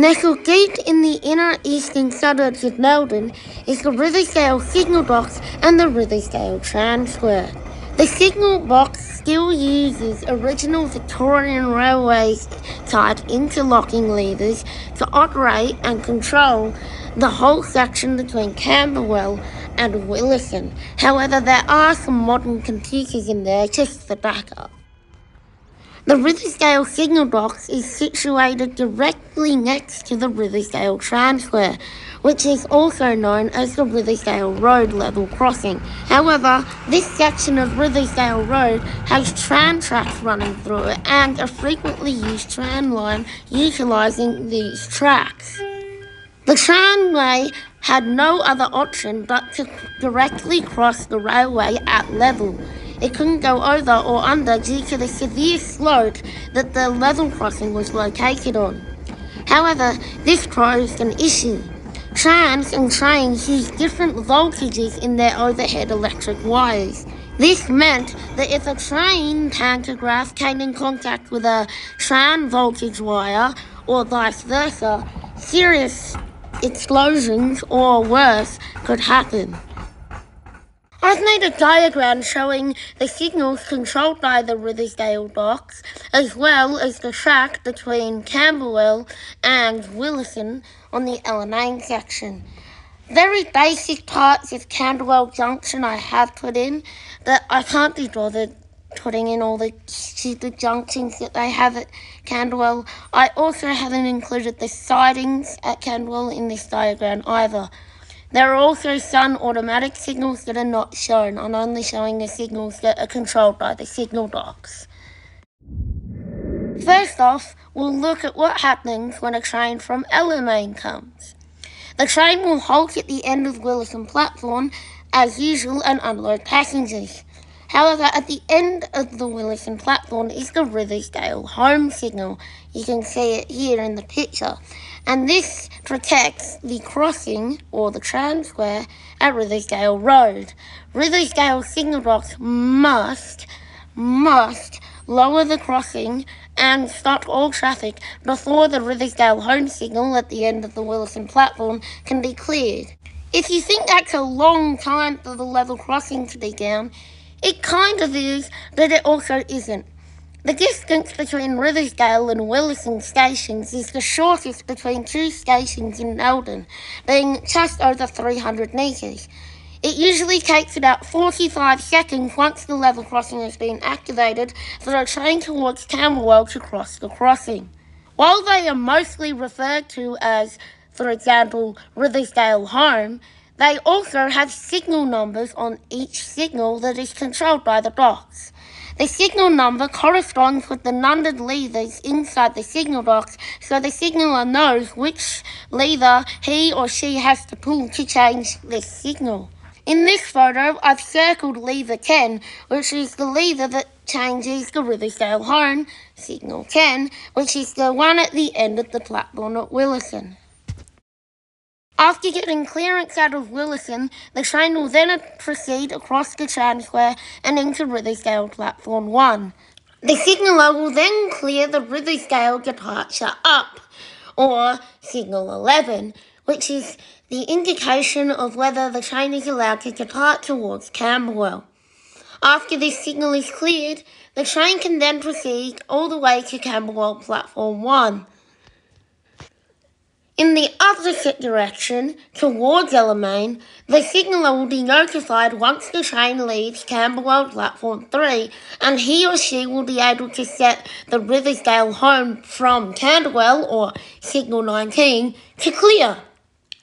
Nestled deep in the inner eastern suburbs of Melbourne is the Riversdale signal box and the Riversdale Tram Sqaure. The signal box still uses original Victorian Railway type interlocking levers to operate and control the whole section between Camberwell and Willesden. However, there are some modern computers in there just for backup. The Riversdale signal box is situated directly next to the Riversdale Tram Sqaure, which is also known as the Riversdale Road level crossing. However, this section of Riversdale Road has tram tracks running through it and a frequently used tram line utilising these tracks. The tramway had no other option but to directly cross the railway at level. It couldn't go over or under due to the severe slope that the level crossing was located on. However, this posed an issue. Trams and trains use different voltages in their overhead electric wires. This meant that if a train pantograph came in contact with a tram voltage wire, or vice versa, serious explosions or worse could happen. I've made a diagram showing the signals controlled by the Riversdale box, as well as the track between Camberwell and Willesden on the LMA section. Very basic parts of Camberwell Junction I have put in, but I can't be bothered putting in all the stupid junctions that they have at Camberwell. I also haven't included the sidings at Camberwell in this diagram either. There are also some automatic signals that are not shown. I'm only showing the signals that are controlled by the signal box. First off, we'll look at what happens when a train from LMA comes. The train will halt at the end of Willesden platform as usual and unload passengers. However, at the end of the Willesden platform is the Riversdale home signal. You can see it here in the picture. And this protects the crossing, or the Tram Sqaure, at Riversdale Road. Riversdale signal box must lower the crossing and stop all traffic before the Riversdale home signal at the end of the Willesden platform can be cleared. If you think that's a long time for the level crossing to be down, it kind of is, but it also isn't. The distance between Riversdale and Willesden stations is the shortest between two stations in Melbourne, being just over 300 metres. It usually takes about 45 seconds once the level crossing has been activated for a train towards Camberwell to cross the crossing. While they are mostly referred to as, for example, Riversdale Home, they also have signal numbers on each signal that is controlled by the box. The signal number corresponds with the numbered levers inside the signal box, so the signaller knows which lever he or she has to pull to change this signal. In this photo, I've circled lever 10, which is the lever that changes the Riversdale home, signal 10, which is the one at the end of the platform at Willesden. After getting clearance out of Willesden, the train will then proceed across the Tram Sqaure and into Riversdale Platform 1. The signaller will then clear the Riversdale departure up, or signal 11, which is the indication of whether the train is allowed to depart towards Camberwell. After this signal is cleared, the train can then proceed all the way to Camberwell Platform 1. In the opposite direction, towards Alamein, the signaller will be notified once the train leaves Camberwell Platform 3, and he or she will be able to set the Riversdale home from Camberwell, or signal 19, to clear.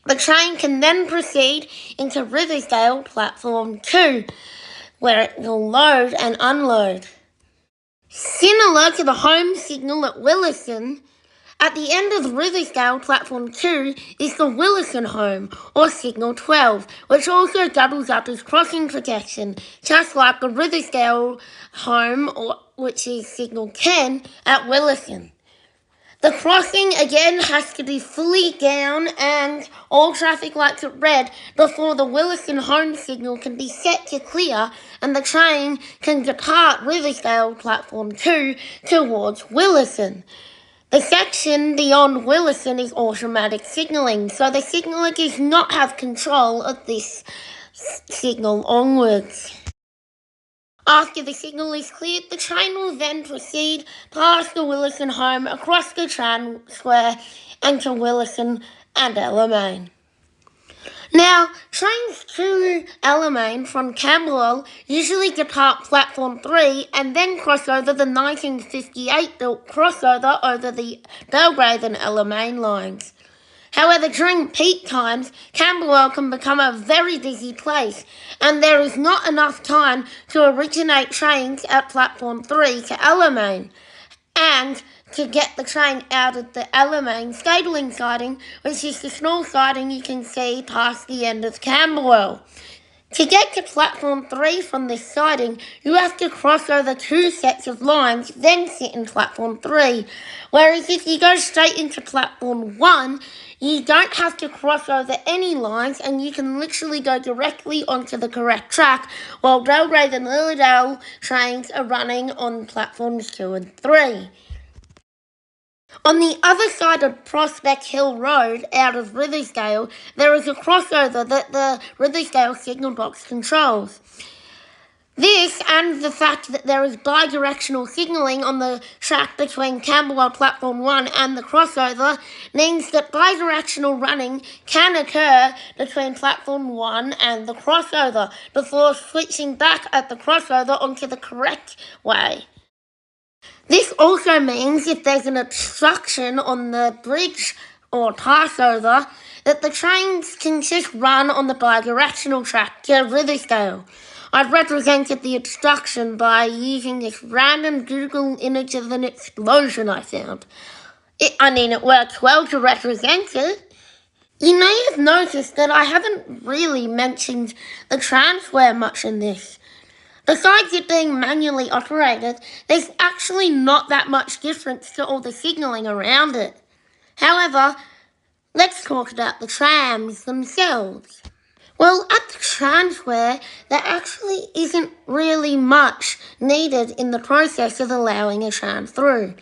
The train can then proceed into Riversdale Platform 2, where it will load and unload. Similar to the home signal at Willesden, at the end of Riversdale Platform 2 is the Willesden home, or signal 12, which also doubles up as crossing protection, just like the Riversdale home, which is signal 10, at Willesden. The crossing again has to be fully down and all traffic lights at red before the Willesden home signal can be set to clear and the train can depart Riversdale Platform 2 towards Willesden. The section beyond Willesden is automatic signalling, so the signaller does not have control of this signal onwards. After the signal is cleared, the train will then proceed past the Willesden home, across the Tram Sqaure, and to Willesden and Alamein. Now, trains to Alamein from Camberwell usually depart platform 3 and then cross over the 1958 built crossover over the Belgrade and Alamein lines. However, during peak times, Camberwell can become a very busy place, and there is not enough time to originate trains at platform 3 to Alamein, and to get the train out of the Alamein stabling siding, which is the small siding you can see past the end of Camberwell. To get to platform 3 from this siding, you have to cross over 2 sets of lines, then sit in platform 3. Whereas if you go straight into platform 1, you don't have to cross over any lines and you can literally go directly onto the correct track, while Belgrade and Lilydale trains are running on platforms 2 and 3. On the other side of Prospect Hill Road, out of Riversdale, there is a crossover that the Riversdale signal box controls. This, and the fact that there is bi-directional signalling on the track between Camberwell Platform 1 and the crossover, means that bi-directional running can occur between Platform 1 and the crossover, before switching back at the crossover onto the correct way. This also means if there's an obstruction on the bridge or passover, that the trains can just run on the bi-directional track to Riversdale. I've represented the obstruction by using this random Google image of an explosion I found. It works well to represent it. You may have noticed that I haven't really mentioned the Tram Sqaure much in this. Besides it being manually operated, there's actually not that much difference to all the signalling around it. However, let's talk about the trams themselves. Well, at the Tram Sqaure, there actually isn't really much needed in the process of allowing a tram through.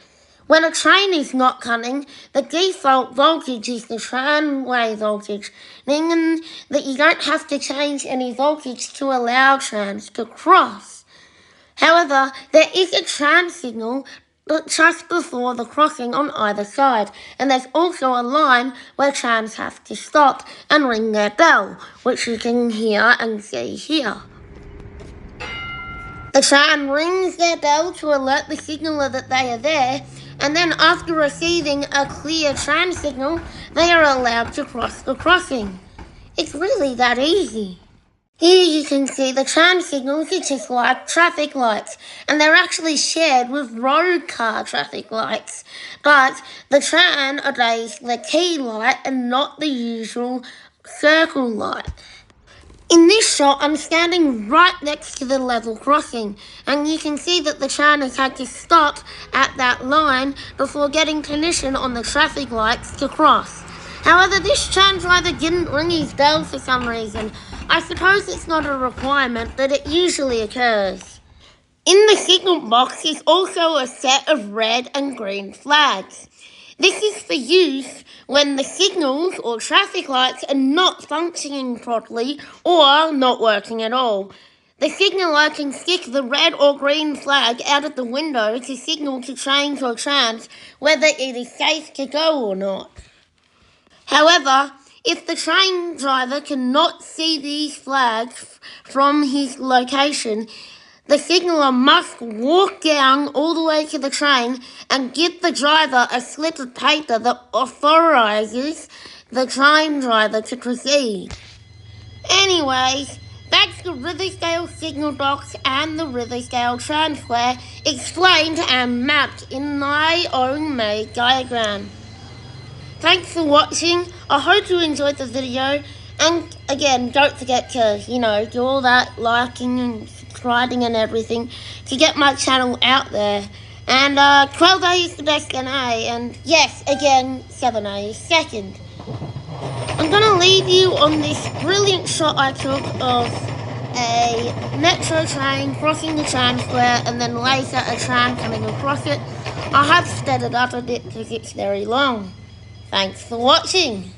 When a train is not coming, the default voltage is the tramway voltage, meaning that you don't have to change any voltage to allow trams to cross. However, there is a tram signal just before the crossing on either side, and there's also a line where trams have to stop and ring their bell, which you can hear and see here. The tram rings their bell to alert the signaller that they are there, and then after receiving a clear tram signal, they are allowed to cross the crossing. It's really that easy. Here you can see the tram signals are just like traffic lights, and they're actually shared with road car traffic lights, but the tram obeys the key light and not the usual circle light. In this shot, I'm standing right next to the level crossing, and you can see that the tram has had to stop at that line before getting permission on the traffic lights to cross. However, this tram driver didn't ring his bell for some reason. I suppose it's not a requirement, but it usually occurs. In the signal box is also a set of red and green flags. This is for use when the signals or traffic lights are not functioning properly or not working at all. The signaller can stick the red or green flag out of the window to signal to trains or trams whether it is safe to go or not. However, if the train driver cannot see these flags from his location, the signaller must walk down all the way to the train and give the driver a slip of paper that authorises the train driver to proceed. Anyways, that's the Riversdale signal box and the Riversdale Tram Sqaure explained and mapped in my own made diagram. Thanks for watching. I hope you enjoyed the video. And again, don't forget to, do all that liking and subscribing and everything to get my channel out there. And 12A is the best NA. And yes, again, 7A is second. I'm going to leave you on this brilliant shot I took of a metro train crossing the Tram Sqaure and then later a tram coming across it. I have studied out of it because it's very long. Thanks for watching.